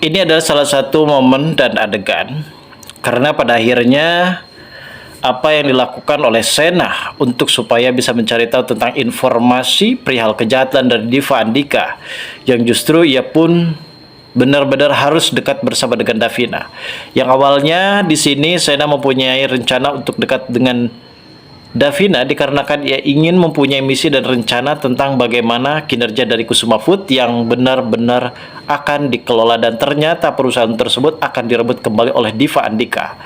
Ini adalah salah satu momen dan adegan karena pada akhirnya apa yang dilakukan oleh Sena untuk supaya bisa mencari tahu tentang informasi perihal kejahatan dari Diva Andika yang justru ia pun benar-benar harus dekat bersama dengan Davina. Yang awalnya di sini Sena mempunyai rencana untuk dekat dengan Davina dikarenakan ia ingin mempunyai misi dan rencana tentang bagaimana kinerja dari Kusuma Food yang benar-benar akan dikelola, dan ternyata perusahaan tersebut akan direbut kembali oleh Diva Andika.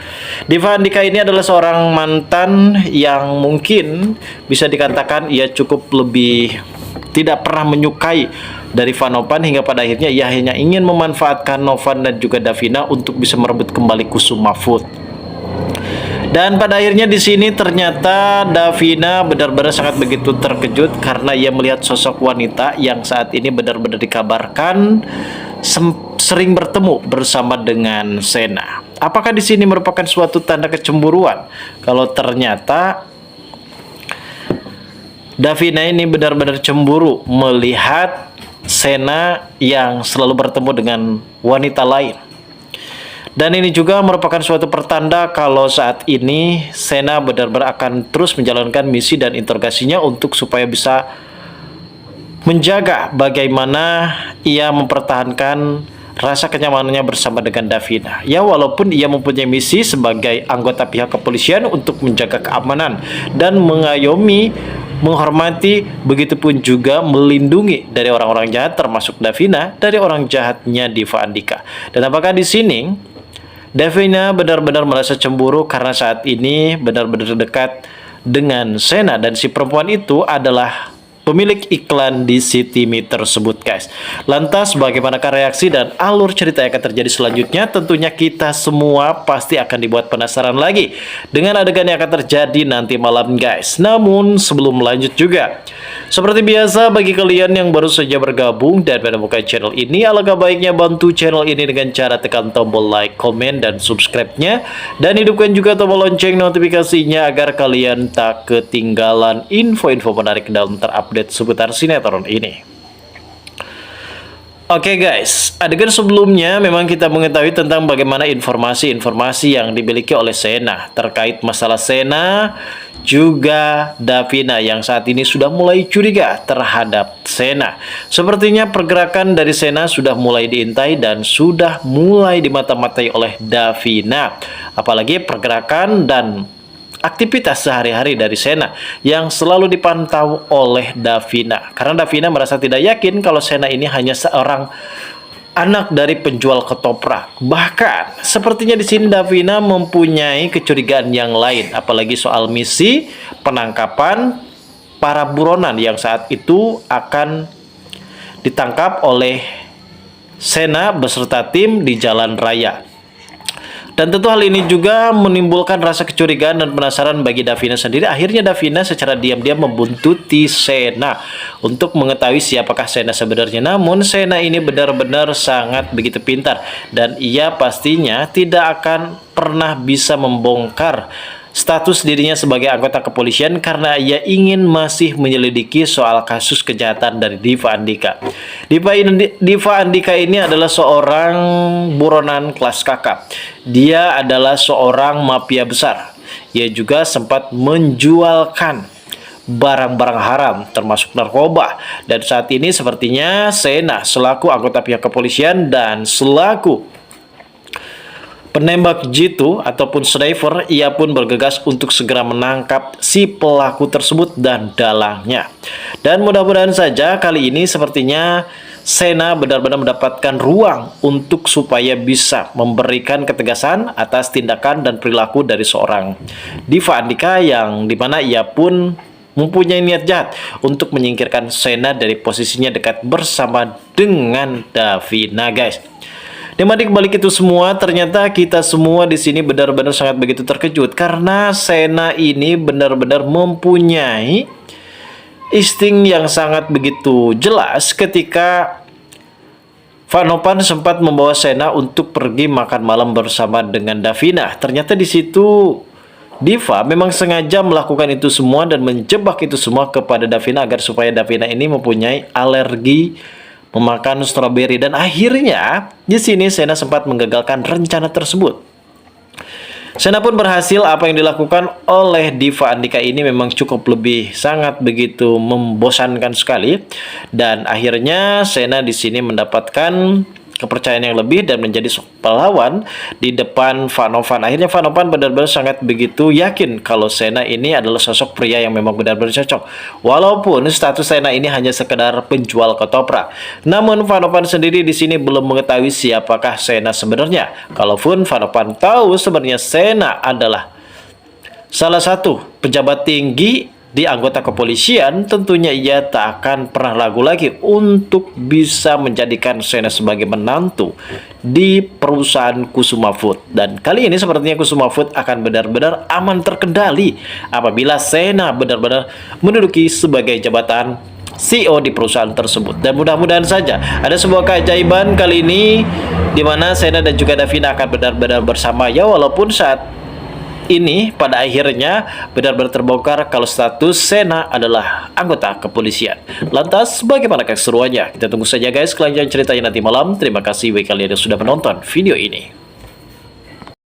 Diva Andika ini adalah seorang mantan yang mungkin bisa dikatakan ia cukup lebih tidak pernah menyukai dari Vanovan, hingga pada akhirnya ia hanya ingin memanfaatkan Novan dan juga Davina untuk bisa merebut kembali Kusuma Food. Dan pada akhirnya di sini ternyata Davina benar-benar sangat begitu terkejut karena ia melihat sosok wanita yang saat ini benar-benar dikabarkan sering bertemu bersama dengan Sena. Apakah di sini merupakan suatu tanda kecemburuan? Kalau ternyata Davina ini benar-benar cemburu melihat Sena yang selalu bertemu dengan wanita lain. Dan ini juga merupakan suatu pertanda kalau saat ini Sena benar-benar akan terus menjalankan misi dan interogasinya untuk supaya bisa menjaga bagaimana ia mempertahankan rasa kenyamanannya bersama dengan Davina. Ya, walaupun ia mempunyai misi sebagai anggota pihak kepolisian untuk menjaga keamanan dan mengayomi, menghormati, begitupun juga melindungi dari orang-orang jahat termasuk Davina dari orang jahatnya Diva Andika. Dan apakah di sini Davina benar-benar merasa cemburu karena saat ini benar-benar dekat dengan Sena, dan si perempuan itu adalah pemilik iklan di Citime tersebut, guys. Lantas bagaimanakah reaksi dan alur cerita yang akan terjadi selanjutnya? Tentunya kita semua pasti akan dibuat penasaran lagi dengan adegan yang akan terjadi nanti malam, guys. Namun sebelum lanjut juga, seperti biasa bagi kalian yang baru saja bergabung dan menemukan channel ini, alangkah baiknya bantu channel ini dengan cara tekan tombol like, komen, dan subscribe-nya, dan hidupkan juga tombol lonceng notifikasinya agar kalian tak ketinggalan info-info menarik dalam terupdate seputar sinetron ini. Oke, guys, adegan sebelumnya memang kita mengetahui tentang bagaimana informasi-informasi yang dimiliki oleh Sena terkait masalah Sena juga Davina yang saat ini sudah mulai curiga terhadap Sena. Sepertinya pergerakan dari Sena sudah mulai diintai dan sudah mulai dimata-matai oleh Davina. Apalagi pergerakan dan aktivitas sehari-hari dari Sena yang selalu dipantau oleh Davina. Karena Davina merasa tidak yakin kalau Sena ini hanya seorang anak dari penjual ketoprak. Bahkan sepertinya di sini Davina mempunyai kecurigaan yang lain, apalagi soal misi penangkapan para buronan yang saat itu akan ditangkap oleh Sena beserta tim di jalan raya. Dan tentu hal ini juga menimbulkan rasa kecurigaan dan penasaran bagi Davina sendiri. Akhirnya Davina secara diam-diam membuntuti Sena untuk mengetahui siapakah Sena sebenarnya. Namun Sena ini benar-benar sangat begitu pintar, dan ia pastinya tidak akan pernah bisa membongkar status dirinya sebagai anggota kepolisian karena ia ingin masih menyelidiki soal kasus kejahatan dari Diva Andika. Diva Andika ini adalah seorang buronan kelas kakap. Dia adalah seorang mafia besar. Ia juga sempat menjualkan barang-barang haram termasuk narkoba, dan saat ini sepertinya Sena selaku anggota pihak kepolisian dan selaku penembak jitu ataupun sniper, ia pun bergegas untuk segera menangkap si pelaku tersebut dan dalangnya. Dan mudah-mudahan saja kali ini sepertinya Sena benar-benar mendapatkan ruang untuk supaya bisa memberikan ketegasan atas tindakan dan perilaku dari seorang Diva Andika, yang dimana ia pun mempunyai niat jahat untuk menyingkirkan Sena dari posisinya dekat bersama dengan Davina, guys. Dan balik itu semua, ternyata kita semua di sini benar-benar sangat begitu terkejut karena Sena ini benar-benar mempunyai insting yang sangat begitu jelas ketika Vanovan sempat membawa Sena untuk pergi makan malam bersama dengan Davina. Ternyata di situ Diva memang sengaja melakukan itu semua dan menjebak itu semua kepada Davina agar supaya Davina ini mempunyai alergi memakan stroberi, dan akhirnya di sini Sena sempat menggagalkan rencana tersebut. Sena pun berhasil. Apa yang dilakukan oleh Diva Andika ini memang cukup lebih sangat begitu membosankan sekali, dan akhirnya Sena di sini mendapatkan kepercayaan yang lebih dan menjadi pahlawan di depan Vanovan. Akhirnya Vanovan benar-benar sangat begitu yakin kalau Sena ini adalah sosok pria yang memang benar-benar cocok. Walaupun status Sena ini hanya sekedar penjual ketoprak, namun Vanovan sendiri di sini belum mengetahui siapakah Sena sebenarnya. Kalaupun Vanovan tahu sebenarnya Sena adalah salah satu pejabat tinggi di anggota kepolisian, tentunya ia tak akan pernah ragu lagi untuk bisa menjadikan Sena sebagai menantu di perusahaan Kusuma Food. Dan kali ini sepertinya Kusuma Food akan benar-benar aman terkendali apabila Sena benar-benar menduduki sebagai jabatan CEO di perusahaan tersebut. Dan mudah-mudahan saja ada sebuah keajaiban kali ini di mana Sena dan juga Davina akan benar-benar bersama, ya walaupun saat ini pada akhirnya benar-benar terbongkar kalau status Sena adalah anggota kepolisian. Lantas bagaimana keseruannya? Kita tunggu saja guys kelanjutan ceritanya nanti malam. Terima kasih bagi kalian yang sudah menonton video ini.